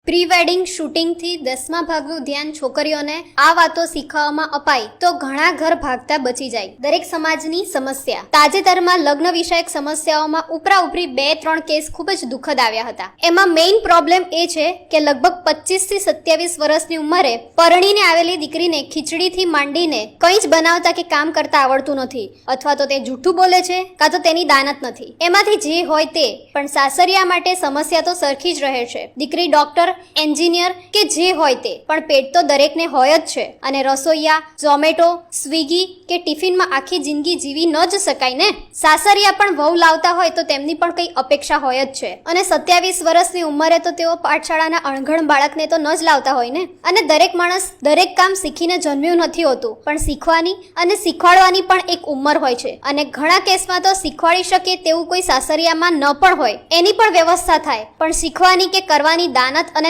Pre wedding શૂટિંગથી 10મા ભાગનું ધ્યાન છોકરીઓને આ વાતો શીખવવામાં અપાય તો ઘણા ઘર ભાગતા બચી જાય. દરેક સમાજની સમસ્યા. તાજેતરમાં લગ્ન વિષયક સમસ્યાઓમાં ઉપરાઉપરી 2-3 કેસ ખૂબ જ દુઃખદ આવ્યા હતા. એમાં મેઇન પ્રોબ્લેમ એ છે કે લગભગ 25 થી 27 વર્ષની ઉંમરે પરણીને આવેલી દીકરીને ખીચડીથી માંડીને કંઈ જ બનાવતા કે કામ કરતા આવડતું નથી, અથવા તો તે જૂઠું બોલે છે કાં તો તેની દાનત નથી. એમાંથી જે હોય તે, પણ સાસરિયા માટે સમસ્યા તો સરખી જ રહે છે. દીકરી ડોક્ટર, એન્જિનિયર કે જે હોય તે, પણ પેટ તો દરેકને હોય જ છે. અને રસોઈયા, ઝોમેટો, સ્વિગી કે ટિફિનમાં આખી જિંદગી જીવી ન જ શકાય ને. સાસરિયા પણ વહુ લાવતા હોય તો તેમની પણ કંઈ અપેક્ષા હોય જ છે. અને 27 વર્ષની ઉંમરે તો તેઓ પાઠશાળાના અણઘડ બાળકને તો ન જ લાવતા હોય ને. અને દરેક માણસ દરેક કામ શીખીને જન્મ્યું નથી હોતું, પણ શીખવાની અને શીખવાડવાની પણ એક ઉંમર હોય છે. અને ઘણા કેસમાં તો શીખવાડી શકે તેવું કોઈ સાસરિયામાં ન પણ હોય, એની પણ વ્યવસ્થા થાય. પણ શીખવાની કે કરવાની દાનત અને